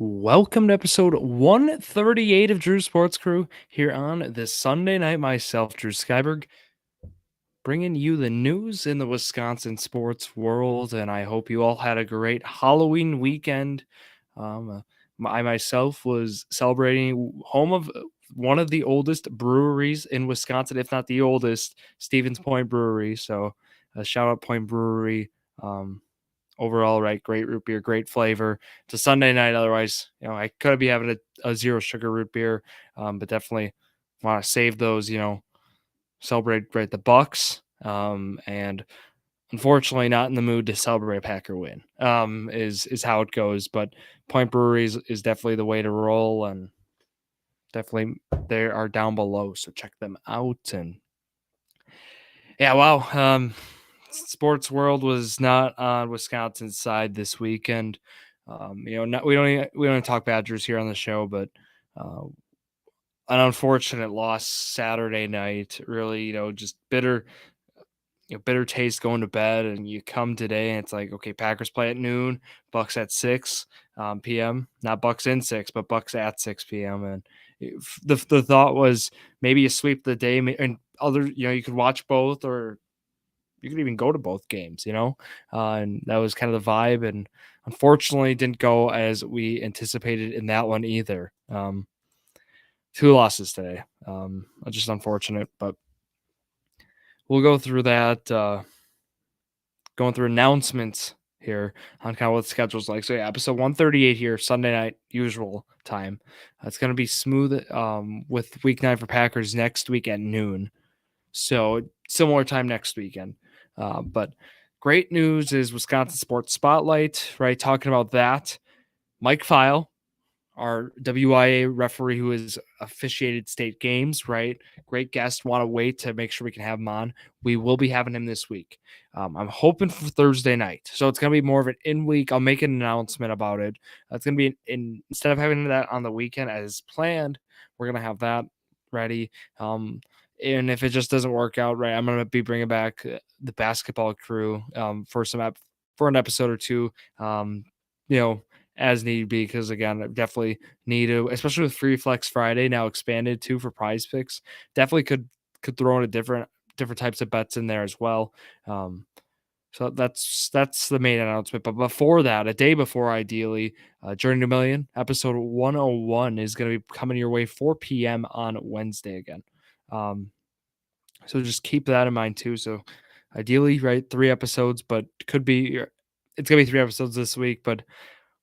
Welcome to episode 138 of Drew Sports Crew here on this Sunday night. Myself, Drew Skyberg, bringing you the news in the Wisconsin sports world, and I hope you all had a great Halloween weekend. I myself was celebrating home of one of the oldest breweries in Wisconsin, if not the oldest, Stevens Point Brewery. So, shout out Point Brewery. Overall, right, great root beer, great flavor. It's a Sunday night. Otherwise, I could be having a zero sugar root beer, but definitely want to save those. Celebrate right the Bucks, and unfortunately, not in the mood to celebrate a Packer win. Is how it goes. But Point Brewery is definitely the way to roll, and definitely they are down below, so check them out. And yeah, wow. Sports world was not on Wisconsin's side this weekend. We don't talk Badgers here on the show, but uh, an unfortunate loss Saturday night. Really, just bitter taste going to bed, and you come today and it's like, okay, Packers play at noon, Bucks at 6 p.m. Not Bucks in 6, but Bucks at 6 p.m. And the thought was maybe you sweep the day, and you could watch both, or you could even go to both games, and that was kind of the vibe. And unfortunately, didn't go as we anticipated in that one either. Two losses today, just unfortunate, but we'll go through that. Going through announcements here on kind of what the schedule's like. So yeah, episode 138 here, Sunday night, usual time. It's going to be smooth with week 9 for Packers next week at noon. So similar time next weekend. But great news is Wisconsin Sports Spotlight, right? Talking about that. Mike File, our WIA referee who has officiated state games, right? Great guest. Want to wait to make sure we can have him on. We will be having him this week. I'm hoping for Thursday night. So it's going to be more of an in-week. I'll make an announcement about it. It's going to be instead of having that on the weekend as planned, we're going to have that ready. And if it just doesn't work out right, I'm going to be bringing back the basketball crew for an episode or two, as need be, because again, I definitely need to, especially with Free Flex Friday now expanded too for Prize Picks. Definitely could throw in a different types of bets in there as well. So that's the main announcement. But before that, a day before, ideally, Journey to Million episode 101 is going to be coming your way 4 p.m. on Wednesday again. So just keep that in mind too. So ideally, right, 3 episodes, but it's gonna be 3 episodes this week, but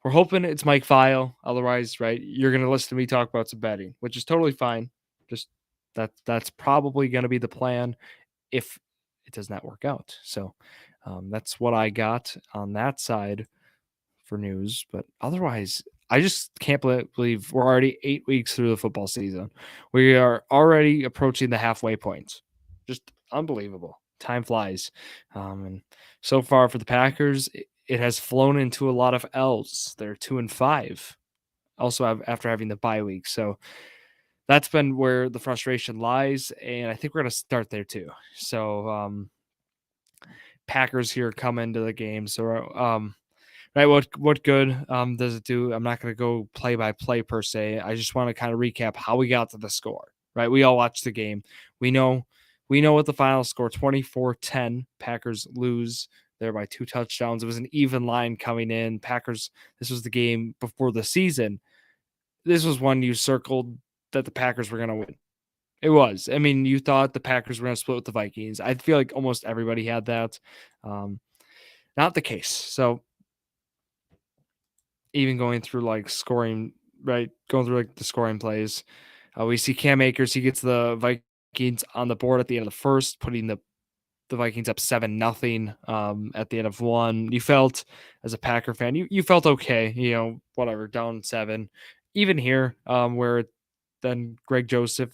we're hoping it's Mike File. Otherwise, right, you're gonna listen to me talk about some betting, which is totally fine. Just that's probably gonna be the plan if it does not work out. So that's what I got on that side for news. But otherwise, I just can't believe we're already 8 weeks through the football season. We are already approaching the halfway point. Just unbelievable. Time flies. And so far for the Packers, it has flown into a lot of L's. They're 2-5. Also after having the bye week. So that's been where the frustration lies. And I think we're going to start there too. So Packers here come into the game. So right, what good does it do? I'm not going to go play by play per se. I just want to kind of recap how we got to the score. Right, we all watched the game. We know what the final score, 24-10. Packers lose there by 2 touchdowns. It was an even line coming in. Packers, this was the game before the season. This was one you circled that the Packers were going to win. It was. I mean, you thought the Packers were going to split with the Vikings. I feel like almost everybody had that. Not the case. So even going through like scoring, right? Going through like the scoring plays, we see Cam Akers. He gets the Vikings on the board at the end of the first, putting the Vikings up 7-0 at the end of one. You felt, as a Packer fan, you felt okay, whatever, down 7. Even here, where then Greg Joseph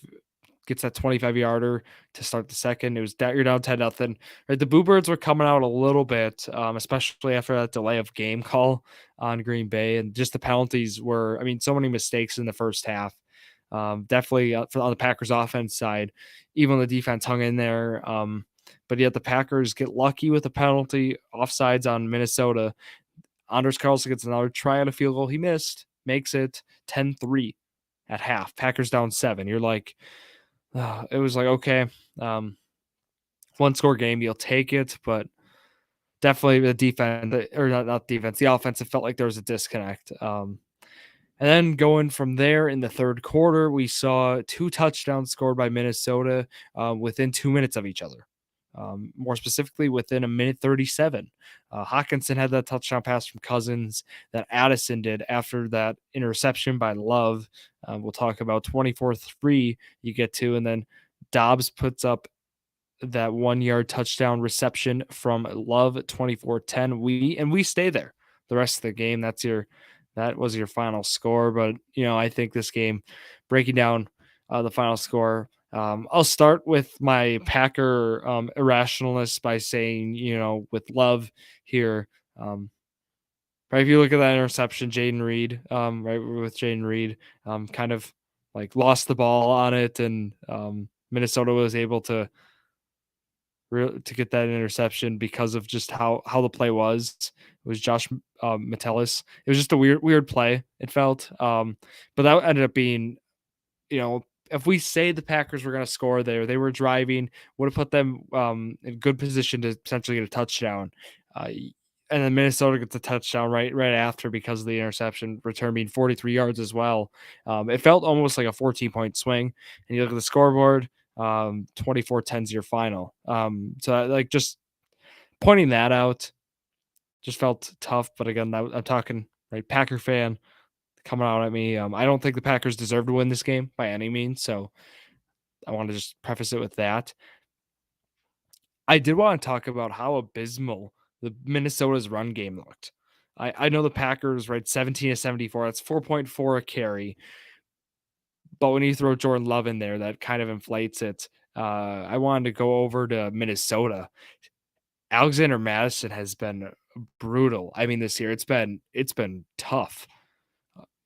gets that 25-yarder to start the second. It was you're down 10-0. Right, the Boo Birds were coming out a little bit, especially after that delay of game call on Green Bay, and just the penalties were. I mean, so many mistakes in the first half. Definitely on the Packers offense side, even the defense hung in there. But yet the Packers get lucky with the penalty offsides on Minnesota. Anders Carlson gets another try on a field goal. He missed makes it 10-3 at half. Packers down 7. You're like, it was like, okay, um, one score game, you'll take it, but definitely the defense, or not defense, the offense, it felt like there was a disconnect. And then going from there in the third quarter, we saw 2 touchdowns scored by Minnesota within 2 minutes of each other. More specifically, within a minute 37. Hockenson had that touchdown pass from Cousins that Addison did after that interception by Love. We'll talk about 24-3 you get to, and then Dobbs puts up that 1-yard touchdown reception from Love at 24-10. We stay there the rest of the game. That was your final score. But I think this game, breaking down the final score, I'll start with my Packer irrationalness by saying, with Love here, right? If you look at that interception, Jayden Reed, right, with Jayden Reed, kind of like lost the ball on it, and Minnesota was able to get that interception because of just how the play was. It was Josh Metellus. It was just a weird play, it felt. But that ended up being, if we say the Packers were going to score there, they were driving, would have put them in good position to potentially get a touchdown. And then Minnesota gets a touchdown right after because of the interception, return being 43 yards as well. It felt almost like a 14-point swing. And you look at the scoreboard, 24-10 is your final. So like just pointing that out just felt tough. But again, I'm talking right Packer fan coming out at me. I don't think the Packers deserve to win this game by any means. So I want to just preface it with that. I did want to talk about how abysmal the Minnesota's run game looked. I know the Packers, right, 17-74. That's 4.4 a carry. But when you throw Jordan Love in there, that kind of inflates it. I wanted to go over to Minnesota. Alexander Mattison has been brutal. I mean, this year it's been tough.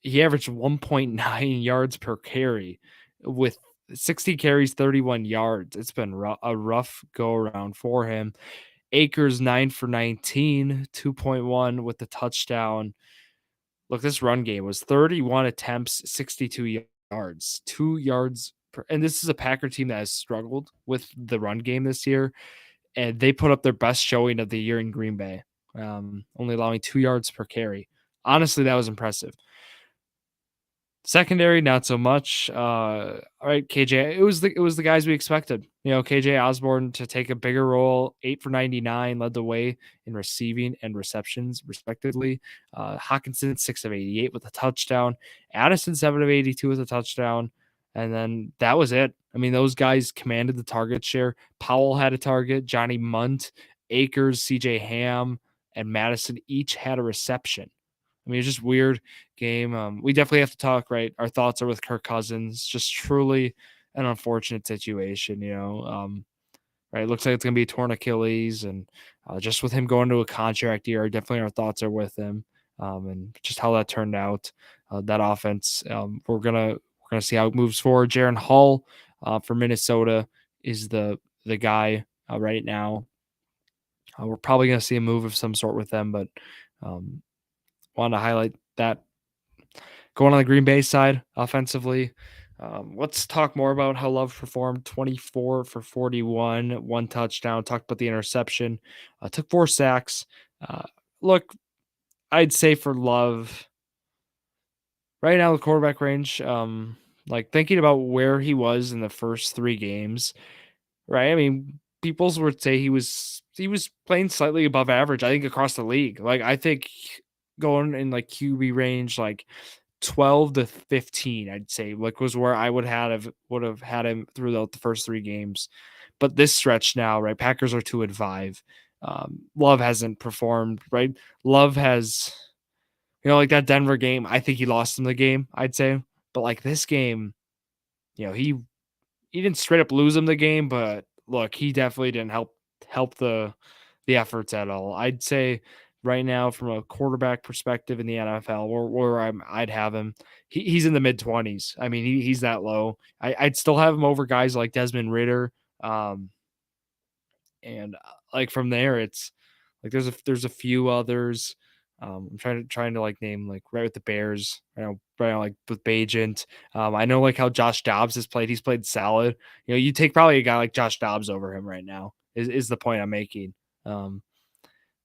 He averaged 1.9 yards per carry with 60 carries, 31 yards. It's been a rough go around for him. Akers 9 for 19, 2.1 with the touchdown. Look, this run game was 31 attempts, 62 yards, 2 yards per, and this is a Packer team that has struggled with the run game this year, and they put up their best showing of the year in Green Bay, only allowing 2 yards per carry. Honestly, that was impressive. Secondary, not so much. All right, KJ. It was the guys we expected. KJ Osborne to take a bigger role. 8 for 99, led the way in receiving and receptions, respectively. Hockenson 6 of 88 with a touchdown. Addison 7 of 82 with a touchdown, and then that was it. I mean, those guys commanded the target share. Powell had a target. Johnny Munt, Akers, CJ Ham, and Mattison each had a reception. I mean, it's just weird game. We definitely have to talk, right? Our thoughts are with Kirk Cousins. Just truly an unfortunate situation, right? It looks like it's going to be a torn Achilles, and just with him going to a contract year, definitely our thoughts are with him, and just how that turned out. That offense, we're gonna see how it moves forward. Jaren Hall for Minnesota is the guy right now. We're probably going to see a move of some sort with them, but want to highlight that. Going on the Green Bay side offensively, let's talk more about how Love performed. 24 for 41, 1 touchdown. Talked about the interception. Took 4 sacks. Look, I'd say for Love, right now the quarterback range, like thinking about where he was in the first 3 games, right? I mean, people would say he was playing slightly above average, I think, across the league. Like, I think going in like QB range, like 12 to 15, I'd say, like, was where I would have had him throughout the first 3 games. But this stretch now, right? Packers are 2-5. Love hasn't performed, right? Love has, like that Denver game, I think he lost in the game, I'd say. But like this game, he didn't straight up lose him the game, but look, he definitely didn't help the efforts at all. I'd say right now, from a quarterback perspective in the NFL, where I'd have him, he's in the mid-20s. I mean, he's that low. I'd still have him over guys like Desmond Ridder, and like from there, it's like there's a few others. I'm trying to like name like right with the Bears, right now, like with Bajent. I know like how Josh Dobbs has played. He's played solid. You take probably a guy like Josh Dobbs over him right now. Is the point I'm making? Um,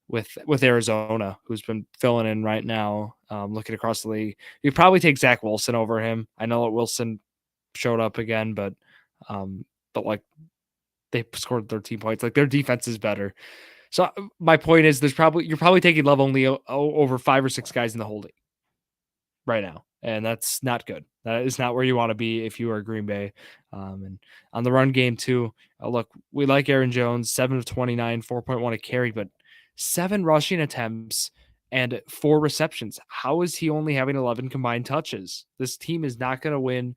with Arizona, who's been filling in right now. Looking across the league, you'd probably take Zach Wilson over him. I know that Wilson showed up again, um, but like they scored 13 points. Like their defense is better. So my point is, you're probably taking Love only over 5 or 6 guys in the whole league right now, and that's not good. That is not where you want to be if you are Green Bay. And on the run game too, look, we like Aaron Jones, 7 of 29, 4.1 a carry, but 7 rushing attempts and 4 receptions. How is he only having 11 combined touches? This team is not going to win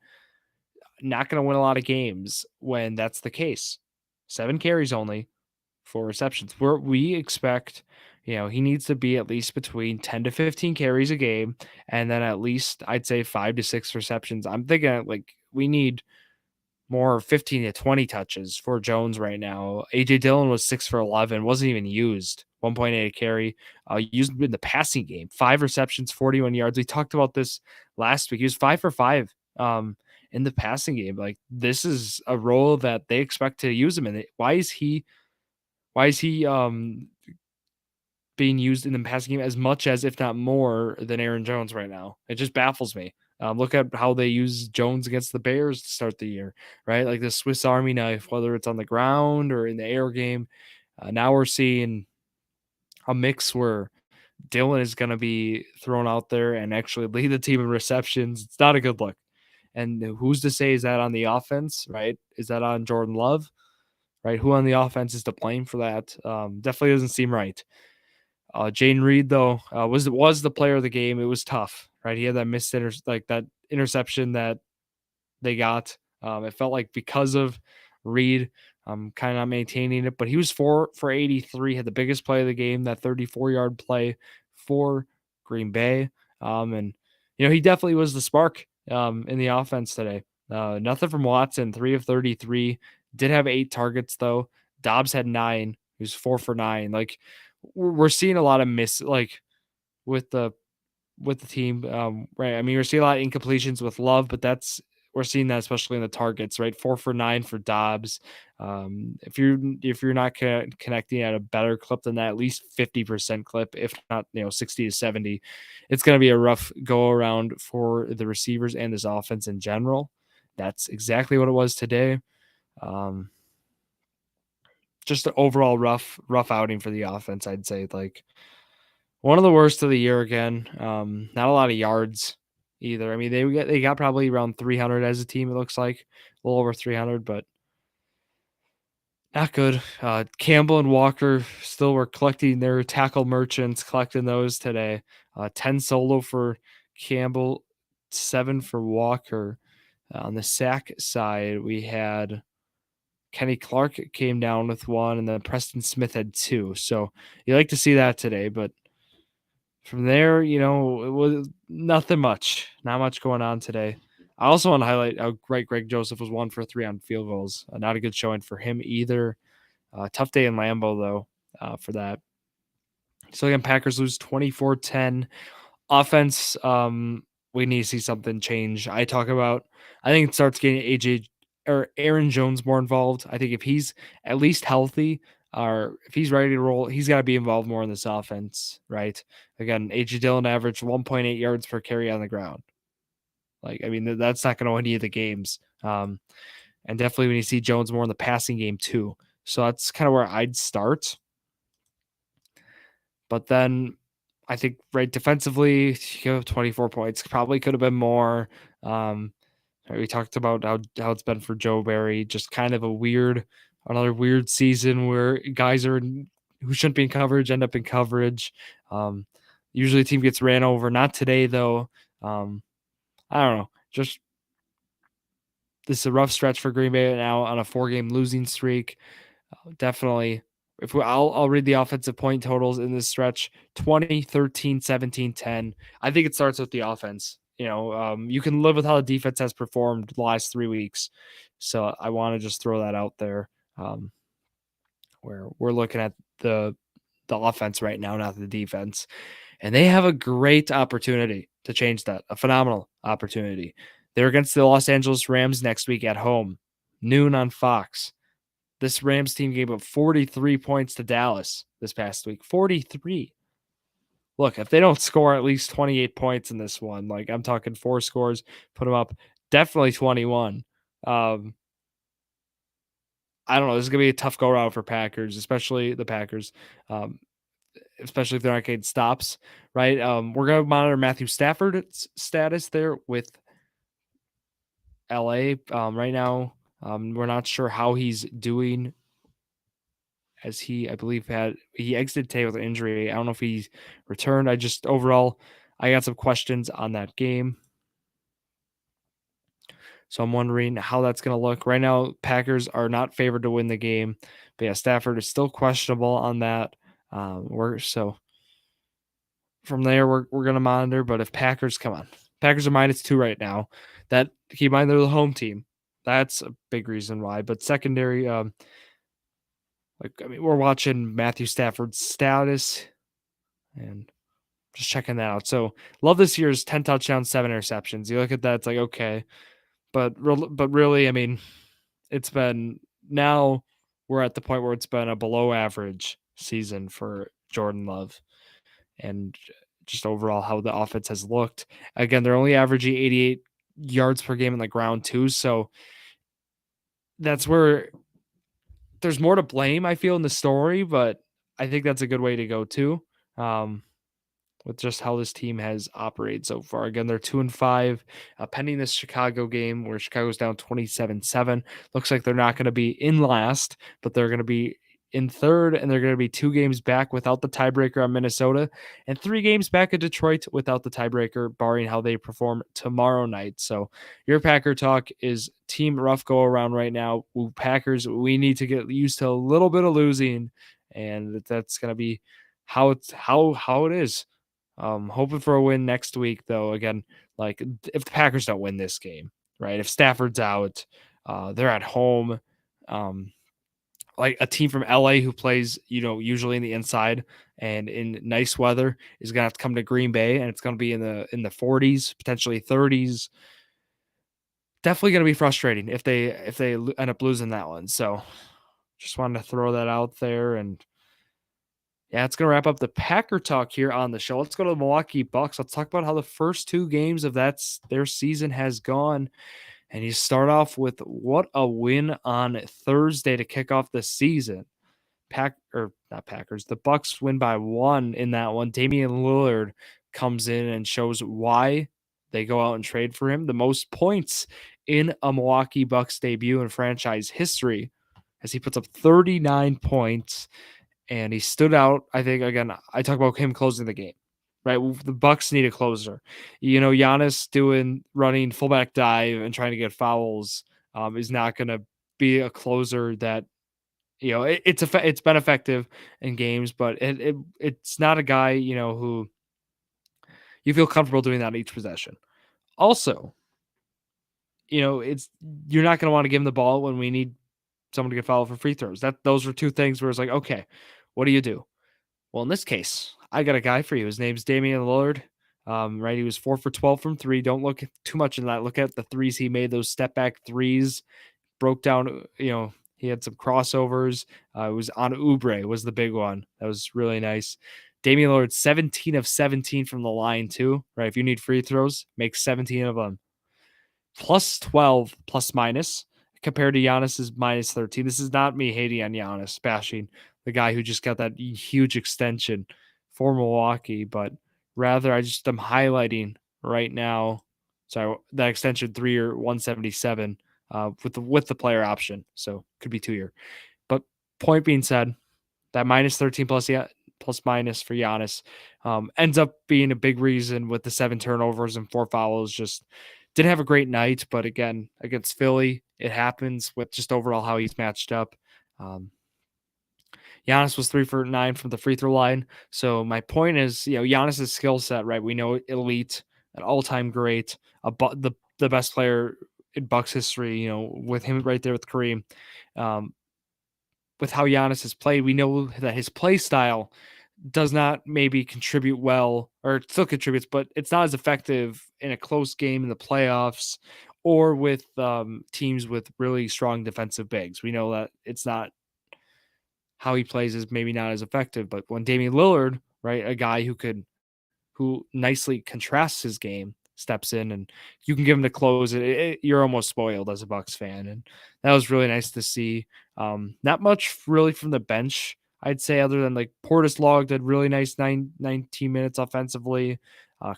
a lot of games when that's the case. 7 carries only, 4 receptions. We expect, he needs to be at least between 10 to 15 carries a game, and then at least I'd say 5 to 6 receptions. I'm thinking like we need more 15 to 20 touches for Jones right now. AJ Dillon was 6 for 11, wasn't even used. 1.8 carry, used in the passing game, 5 receptions, 41 yards. We talked about this last week. He was 5 for 5 in the passing game. Like this is a role that they expect to use him in. Why is he being used in the passing game as much as, if not more, than Aaron Jones right now? It just baffles me. Look at how they use Jones against the Bears to start the year, right? Like the Swiss Army knife, whether it's on the ground or in the air game. Now we're seeing a mix where Dillon is going to be thrown out there and actually lead the team in receptions. It's not a good look. And who's to say, is that on the offense, right? Is that on Jordan Love, right? Who on the offense is to blame for that? Definitely doesn't seem right. Jane Reed though was the player of the game. It was tough, right? He had that that interception that they got. It felt like because of Reed, kind of not maintaining it, but he was 4 for 83, had the biggest play of the game, that 34-yard play for Green Bay. And he definitely was the spark in the offense today. Nothing from Watson, 3 of 33, did have 8 targets though. Dobbs had 9. He was 4 for 9. Like we're seeing a lot of with the team, right? I mean, we're seeing a lot of incompletions with Love, but we're seeing that especially in the targets, right? 4 for 9 for Dobbs. If you're not connecting at a better clip than that, at least 50% clip, if not 60 to 70, it's going to be a rough go around for the receivers and this offense in general. That's exactly what it was today. Just an overall rough outing for the offense, I'd say. Like one of the worst of the year again. Not a lot of yards either. I mean, they got probably around 300 as a team. It looks like a little over 300, but not good. Campbell and Walker still were collecting their tackle merchants, collecting those today. 10 solo for Campbell, 7 for Walker. On the sack side, we had Kenny Clark came down with 1, and then Preston Smith had 2. So you like to see that today, but from there, it was nothing much. Not much going on today. I also want to highlight how great Greg Joseph was 1 for 3 on field goals. Not a good showing for him either. Tough day in Lambeau, though, for that. So again, Packers lose 24-10. Offense, we need to see something change. I think it starts getting AJ or Aaron Jones more involved. I think if he's at least healthy, or if he's ready to roll, he's got to be involved more in this offense, right? Again, AJ Dillon averaged 1.8 yards per carry on the ground. Like, I mean, that's not going to win any of the games. And definitely when you see Jones more in the passing game too. So that's kind of where I'd start. But then I think right defensively, you have 24 points. Probably could have been more. We talked about how it's been for Joe Barry. Just kind of another weird season where guys who shouldn't be in coverage end up in coverage. Usually the team gets ran over. Not today though. I don't know. Just this is a rough stretch for Green Bay now on a 4-game losing streak. Definitely. I'll read the offensive point totals in this stretch: 20, 13, 17, 10. I think it starts with the offense. You can live with how the defense has performed the last 3 weeks. So I want to just throw that out there. Where we're looking at the offense right now, not the defense. And they have a great opportunity to change that, a phenomenal opportunity. They're against the Los Angeles Rams next week at home, noon on Fox. This Rams team gave up 43 points to Dallas this past week. 43. Look, if they don't score at least 28 points in this one, like I'm talking 4 scores, put them up, definitely 21. I don't know. This is gonna be a tough go around for Packers, especially the Packers, especially if they're not getting stops. Right. We're gonna monitor Matthew Stafford's status there with LA right now. We're not sure how he's doing, as I believe, he exited today with an injury. I don't know if he's returned. I got some questions on that game. So I'm wondering how that's going to look. Right now, Packers are not favored to win the game. But yeah, Stafford is still questionable on that. So from there, we're going to monitor. But if Packers, come on. Packers are -2 right now. That, keep in mind, they're the home team. That's a big reason why. But secondary, we're watching Matthew Stafford's status and just checking that out. So love this year's 10 touchdowns, 7 interceptions. You look at that, it's like, okay. But really, I mean, now we're at the point where it's been a below average season for Jordan Love, and just overall how the offense has looked. Again, they're only averaging 88 yards per game in the ground too. So that's where there's more to blame, I feel, in the story, but I think that's a good way to go too. With just how this team has operated so far. Again, they're 2-5, pending this Chicago game where Chicago's down 27-7. Looks like they're not going to be in last, but they're going to be in third, and they're going to be 2 games back without the tiebreaker on Minnesota, and 3 games back at Detroit without the tiebreaker, barring how they perform tomorrow night. So your Packer talk is team rough go around right now. Packers, we need to get used to a little bit of losing, and that's going to be how it is. Hoping for a win next week, though. Again, like if the Packers don't win this game, right? If Stafford's out, they're at home. Like a team from LA who plays, usually in the inside and in nice weather is gonna have to come to Green Bay, and it's gonna be in the 40s, potentially 30s. Definitely gonna be frustrating if they end up losing that one. So just wanted to throw that out there. And yeah, it's going to wrap up the Packer talk here on the show. Let's go to the Milwaukee Bucks. Let's talk about how the first 2 games of their season has gone. And you start off with what a win on Thursday to kick off the season. Not Packers. The Bucks win by 1 in that one. Damian Lillard comes in and shows why they go out and trade for him. The most points in a Milwaukee Bucks debut in franchise history, as he puts up 39 points. And he stood out. I think, again, I talk about him closing the game, right? The Bucks need a closer. Giannis running fullback dive and trying to get fouls is not going to be a closer that, it's been effective in games, but it's not a guy, who you feel comfortable doing that each possession. Also, you're not going to want to give him the ball when we need someone to get fouled for free throws. Those were 2 things where it's like, okay, what do you do? Well, in this case, I got a guy for you. His name's Damian Lillard. Right, he was 4 for 12 from 3. Don't look too much in that. Look at the threes he made. Those step back threes broke down. He had some crossovers. It was on Oubre was the big one. That was really nice. Damian Lillard 17 of 17 from the line too. Right, if you need free throws, make 17 of them. Plus 12 plus minus compared to Giannis's minus 13. This is not me hating on Giannis, bashing the guy who just got that huge extension for Milwaukee, but rather I just am highlighting right now. Sorry, that extension 3-year 177 with the player option, so could be 2-year. But point being said, that minus 13 plus minus for Giannis ends up being a big reason with the 7 turnovers and 4 fouls. Just didn't have a great night, but again, against Philly, it happens with just overall how he's matched up. Giannis was 3 for 9 from the free throw line. So my point is, Giannis's skill set, right? We know elite, an all-time great, the best player in Bucks history, with him right there with Kareem. With how Giannis has played, we know that his play style does not maybe contribute well, or it still contributes, but it's not as effective in a close game in the playoffs or with teams with really strong defensive bigs. We know that it's not how he plays is maybe not as effective, but when Damian Lillard, right, a guy who nicely contrasts his game, steps in and you can give him the close. You're almost spoiled as a Bucks fan, and that was really nice to see. Not much really from the bench, I'd say, other than like Portis logged did really nice 19 minutes offensively.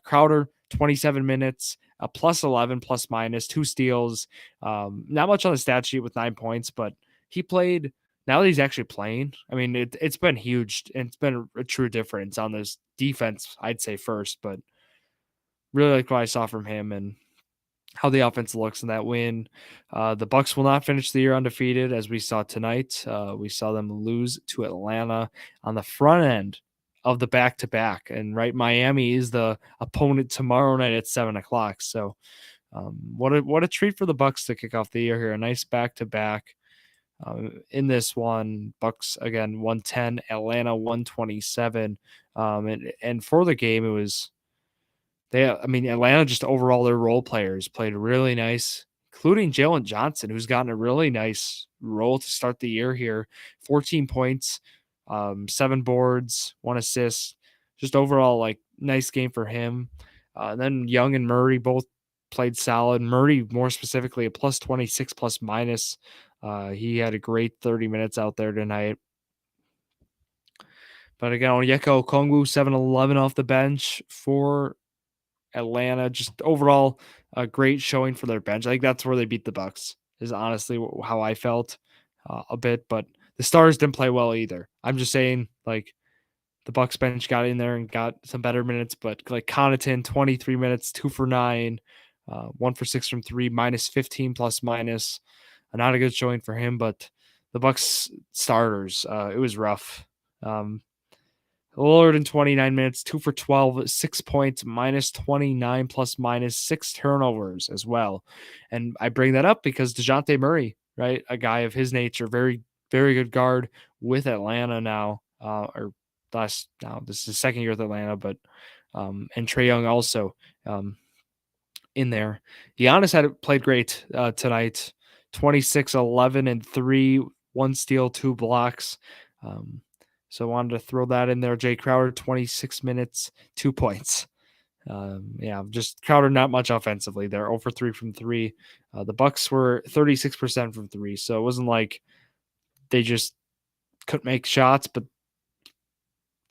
Crowder 27 minutes, a plus 11 plus minus, 2 steals. Not much on the stat sheet with 9 points, but he played. Now that he's actually playing, I mean, it's been huge. And it's been a true difference on this defense, I'd say first, but really like what I saw from him and how the offense looks in that win. The Bucks will not finish the year undefeated, as we saw tonight. We saw them lose to Atlanta on the front end of the back-to-back, and right, Miami is the opponent tomorrow night at 7 o'clock. So, what a treat for the Bucks to kick off the year here. A nice back-to-back. In this one, Bucks again 110, Atlanta 127. And for the game, it was Atlanta just overall their role players played really nice, including Jalen Johnson, who's gotten a really nice role to start the year here. 14 points, 7 boards, 1 assist. Just overall, like, nice game for him. And then Young and Murray both played solid. Murray, more specifically, a plus 26 plus minus. He had a great 30 minutes out there tonight. But again, Onyeka Okongwu, 7-11 off the bench for Atlanta. Just overall a great showing for their bench. I think that's where they beat the Bucks, is honestly how I felt a bit. But the Stars didn't play well either. I'm just saying, like, the Bucks bench got in there and got some better minutes, but like Connaughton, 23 minutes, 2 for 9, 1 for 6 from 3, minus 15 plus minus. Not a good showing for him, but the Bucks starters, it was rough. Lillard in 29 minutes, 2 for 12, 6 points, minus 29 plus minus 6 turnovers as well. And I bring that up because DeJounte Murray, right, a guy of his nature, very, very good guard with Atlanta now, this is his second year with Atlanta, but and Trae Young also in there. Giannis had played great tonight, 26, 11, and 3, 1 steal, 2 blocks. So I wanted to throw that in there. Jay Crowder, 26 minutes, 2 points. Just Crowder, not much offensively. They're 0 for 3 from 3. The Bucks were 36% from 3, so it wasn't like they just couldn't make shots, but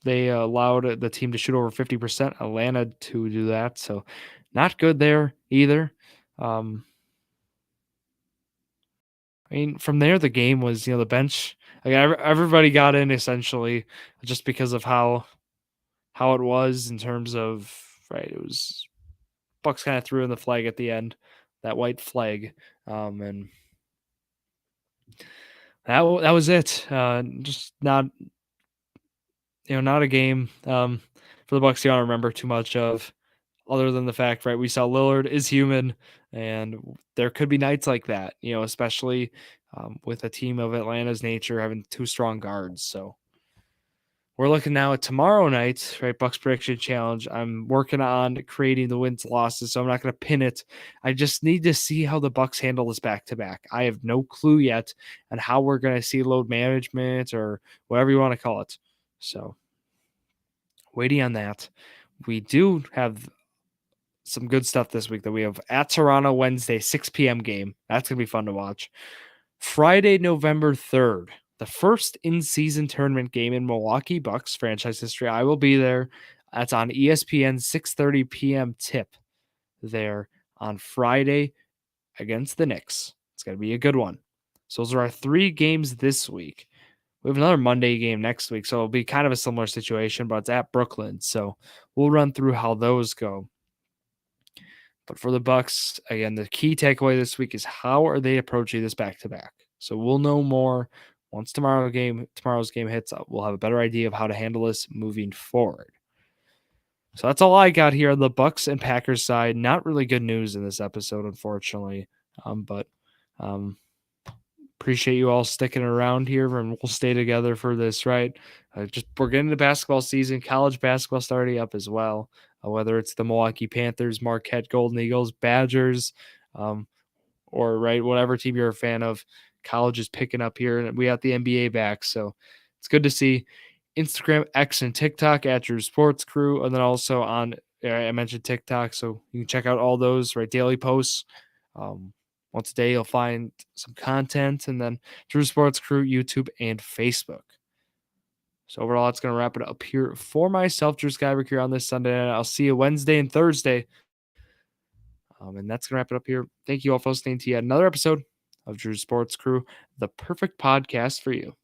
they allowed the team to shoot over 50%. Atlanta to do that, so not good there either. I mean, from there, the game was, the bench. Like, everybody got in essentially just because of how it was in terms of, right, it was Bucks kind of threw in the flag at the end, that white flag, and that was it. Just not a game for the Bucks you don't remember too much of, other than the fact, right, we saw Lillard is human, and there could be nights like that, especially with a team of Atlanta's nature having 2 strong guards. So we're looking now at tomorrow night, right? Bucks prediction challenge. I'm working on creating the wins losses, so I'm not going to pin it. I just need to see how the Bucks handle this back to back. I have no clue yet on how we're going to see load management or whatever you want to call it. So waiting on that. We do have some good stuff this week that we have at Toronto Wednesday, 6 p.m. game. That's going to be fun to watch. Friday, November 3rd, the first in-season tournament game in Milwaukee Bucks franchise history. I will be there. That's on ESPN, 6:30 p.m. tip there on Friday against the Knicks. It's going to be a good one. So those are our 3 games this week. We have another Monday game next week, so it'll be kind of a similar situation, but it's at Brooklyn. So we'll run through how those go. But for the Bucks, again, the key takeaway this week is how are they approaching this back-to-back? So we'll know more once tomorrow's game hits. We'll have a better idea of how to handle this moving forward. So that's all I got here on the Bucks and Packers side. Not really good news in this episode, unfortunately, but Appreciate you all sticking around here, and we'll stay together for this, right? We're getting to basketball season. College basketball starting up as well. Whether it's the Milwaukee Panthers, Marquette Golden Eagles, Badgers, um, or right, whatever team you're a fan of, college is picking up here, and we got the NBA back, so it's good to see. Instagram, X, and TikTok at Drew Sports Crew, and then also on I mentioned TikTok, so you can check out all those, right? Daily posts. Um, Once a day, you'll find some content, and then Drew Sports Crew, YouTube, and Facebook. So overall, that's going to wrap it up here for myself, Drew Skyberg, here on this Sunday night. I'll see you Wednesday and Thursday. And that's going to wrap it up here. Thank you all for listening to yet another episode of Drew Sports Crew, the perfect podcast for you.